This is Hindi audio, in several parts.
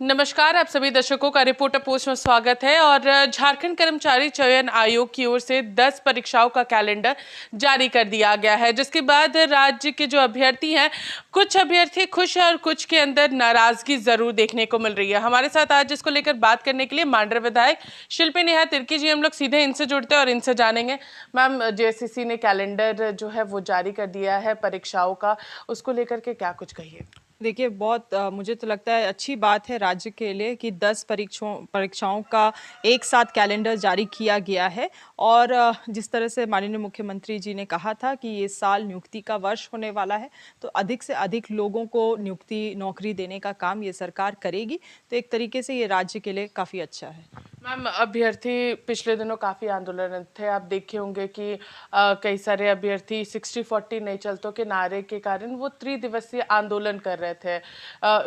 नमस्कार, आप सभी दर्शकों का रिपोर्टर पोस्ट में स्वागत है। और झारखंड कर्मचारी चयन आयोग की ओर से 10 परीक्षाओं का कैलेंडर जारी कर दिया गया है, जिसके बाद राज्य के जो अभ्यर्थी हैं, कुछ अभ्यर्थी खुश हैं और कुछ के अंदर नाराजगी जरूर देखने को मिल रही है। हमारे साथ आज इसको लेकर बात करने के लिए मांडर विधायक शिल्पी नेहा तिर्की जी, हम लोग सीधे इनसे जुड़ते हैं और इनसे जानेंगे। मैम, जेएसएससी ने कैलेंडर जो है वो जारी कर दिया है परीक्षाओं का, उसको लेकर के क्या कुछ कहिए। देखिए, बहुत मुझे तो लगता है अच्छी बात है राज्य के लिए कि 10 परीक्षाओं का एक साथ कैलेंडर जारी किया गया है। और जिस तरह से माननीय मुख्यमंत्री जी ने कहा था कि ये साल नियुक्ति का वर्ष होने वाला है, तो अधिक से अधिक लोगों को नौकरी देने का काम ये सरकार करेगी। तो एक तरीके से ये राज्य के लिए काफ़ी अच्छा है। मैम, अभ्यर्थी पिछले दिनों काफ़ी आंदोलन थे, आप देखे होंगे कि कई सारे अभ्यर्थी 60-40 नहीं चलतों के नारे के कारण वो त्रिदिवसीय आंदोलन कर रहे थे।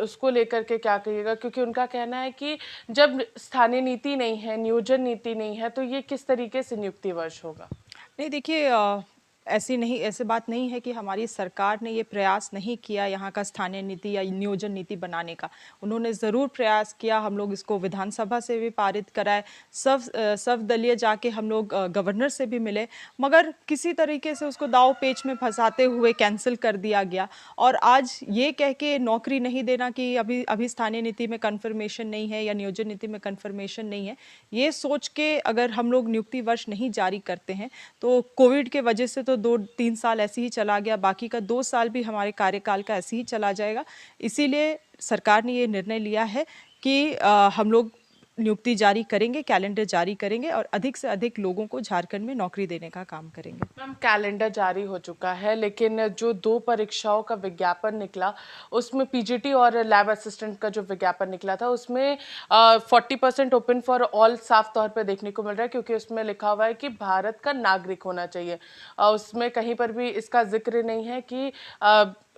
उसको लेकर के क्या कहिएगा, क्योंकि उनका कहना है कि जब स्थानीय नीति नहीं है, नियोजन नीति नहीं है, तो ये किस तरीके से नियुक्ति वर्ष होगा। नहीं, देखिए, ऐसे बात नहीं है कि हमारी सरकार ने ये प्रयास नहीं किया यहाँ का स्थानीय नीति या नियोजन नीति बनाने का। उन्होंने ज़रूर प्रयास किया। हम लोग इसको विधानसभा से भी पारित कराए, सब दलीय जाके हम लोग गवर्नर से भी मिले, मगर किसी तरीके से उसको दाव पेच में फंसाते हुए कैंसिल कर दिया गया। और आज ये कह के नौकरी नहीं देना कि अभी स्थानीय नीति में कन्फर्मेशन नहीं है या नियोजन नीति में कन्फर्मेशन नहीं है, ये सोच के अगर हम लोग नियुक्ति वर्ष नहीं जारी करते हैं तो कोविड के वजह से तो 2-3 साल ऐसे ही चला गया, बाकी का 2 साल भी हमारे कार्यकाल का ऐसे ही चला जाएगा। इसीलिए सरकार ने ये निर्णय लिया है कि हम लोग नियुक्ति जारी करेंगे, कैलेंडर जारी करेंगे और अधिक से अधिक लोगों को झारखंड में नौकरी देने का काम करेंगे। मैम, कैलेंडर जारी हो चुका है, लेकिन जो 2 परीक्षाओं का विज्ञापन निकला, उसमें पीजीटी और लैब असिस्टेंट का जो विज्ञापन निकला था, उसमें 40% ओपन फॉर ऑल साफ तौर पे देखने को मिल रहा है, क्योंकि उसमें लिखा हुआ है कि भारत का नागरिक होना चाहिए। उसमें कहीं पर भी इसका जिक्र नहीं है कि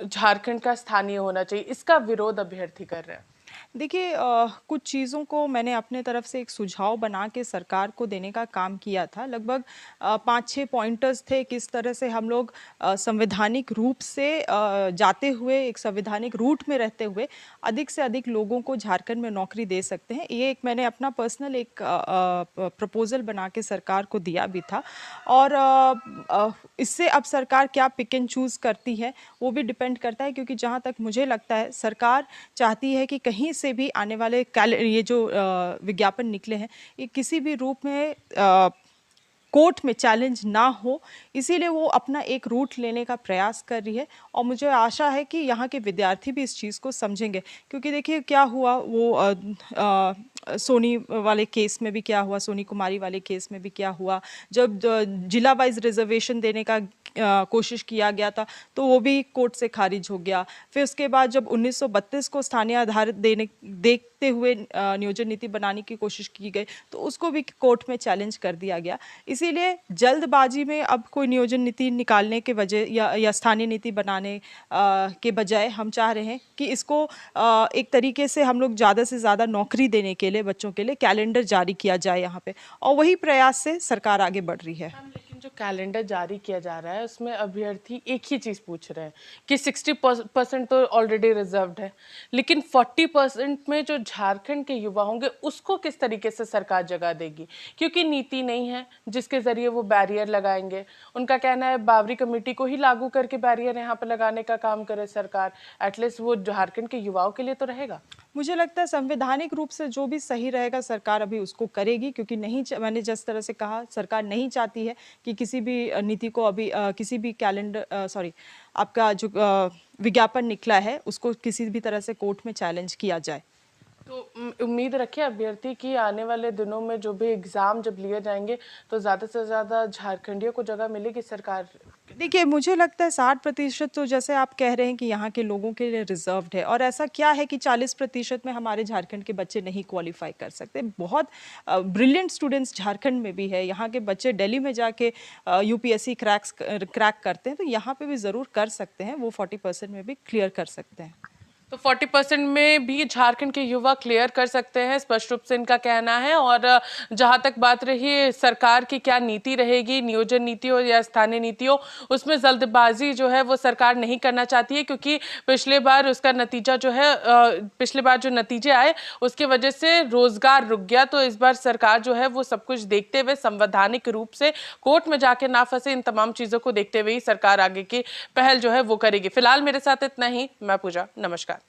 झारखंड का स्थानीय होना चाहिए। इसका विरोध अभ्यर्थी कर रहे हैं। देखिए, कुछ चीज़ों को मैंने अपने तरफ से एक सुझाव बना के सरकार को देने का काम किया था। लगभग 5-6 पॉइंटर्स थे, किस तरह से हम लोग संवैधानिक रूप से जाते हुए, एक संवैधानिक रूट में रहते हुए अधिक से अधिक लोगों को झारखंड में नौकरी दे सकते हैं। ये एक मैंने अपना पर्सनल एक प्रपोजल बना के सरकार को दिया भी था। और इससे अब सरकार क्या पिक एंड चूज़ करती है वो भी डिपेंड करता है, क्योंकि जहाँ तक मुझे लगता है सरकार चाहती है कि कहीं से भी आने वाले ये जो विज्ञापन निकले हैं, ये किसी भी रूप में कोर्ट में चैलेंज ना हो, इसीलिए वो अपना एक रूट लेने का प्रयास कर रही है। और मुझे आशा है कि यहाँ के विद्यार्थी भी इस चीज़ को समझेंगे, क्योंकि देखिए क्या हुआ, वो सोनी वाले केस में भी क्या हुआ, सोनी कुमारी वाले केस में भी क्या हुआ, जब जिला वाइज रिजर्वेशन देने का कोशिश किया गया था तो वो भी कोर्ट से खारिज हो गया। फिर उसके बाद जब 1932 को स्थानीय आधार देखते हुए नियोजन नीति बनाने की कोशिश की गई तो उसको भी कोर्ट में चैलेंज कर दिया गया। इसीलिए जल्दबाजी में अब कोई नियोजन नीति निकालने के वजह या स्थानीय नीति बनाने के बजाय हम चाह रहे हैं कि इसको एक तरीके से हम लोग ज़्यादा से ज़्यादा नौकरी देने के लिए बच्चों के लिए कैलेंडर जारी किया जाए यहाँ पे, और वही प्रयास से सरकार आगे बढ़ रही है। लेकिन जो कैलेंडर जारी किया जा रहा है, उसमें अभ्यर्थी एक ही चीज़ पूछ रहे हैं कि 60% तो ऑलरेडी रिजर्व्ड है, लेकिन 40% में जो झारखंड के युवा होंगे उसको किस तरीके से सरकार जगह देगी, क्योंकि नीति नहीं है जिसके ज़रिए वो बैरियर लगाएंगे। उनका कहना है बावरी कमेटी को ही लागू करके बैरियर यहाँ पर लगाने का काम करे सरकार, एटलीस्ट वो झारखंड के युवाओं के लिए तो रहेगा। मुझे लगता है संवैधानिक रूप से जो भी सही रहेगा सरकार अभी उसको करेगी, क्योंकि मैंने जिस तरह से कहा, सरकार नहीं चाहती है कि किसी भी नीति को अभी किसी भी आपका जो विज्ञापन निकला है उसको किसी भी तरह से कोर्ट में चैलेंज किया जाए। तो उम्मीद रखें अभ्यर्थी कि आने वाले दिनों में जो भी एग्ज़ाम जब लिए जाएंगे तो ज़्यादा से ज़्यादा झारखंडियों को जगह मिलेगी सरकार। देखिए, मुझे लगता है 60% तो जैसे आप कह रहे हैं कि यहाँ के लोगों के लिए रिजर्व्ड है, और ऐसा क्या है कि 40% में हमारे झारखंड के बच्चे नहीं क्वालिफाई कर सकते। बहुत ब्रिलियंट स्टूडेंट्स झारखंड में भी है, यहाँ के बच्चे दिल्ली में जाके यूपीएससी क्रैक करते हैं, तो यहाँ पे भी ज़रूर कर सकते हैं, वो 40% में भी क्लियर कर सकते हैं। तो 40% में भी झारखंड के युवा क्लियर कर सकते हैं, स्पष्ट रूप से इनका कहना है। और जहां तक बात रही सरकार की क्या नीति रहेगी, नियोजन नीति हो या स्थानीय नीति हो, उसमें जल्दबाजी जो है वो सरकार नहीं करना चाहती है, क्योंकि पिछले बार उसका नतीजा जो है पिछले बार जो नतीजे आए उसके वजह से रोजगार रुक गया। तो इस बार सरकार जो है वो सब कुछ देखते हुए, संवैधानिक रूप से कोर्ट में जाके ना फंसे, इन तमाम चीजों को देखते हुए ही सरकार आगे की पहल जो है वो करेगी। फिलहाल मेरे साथ इतना ही। मैं पूजा, नमस्कार।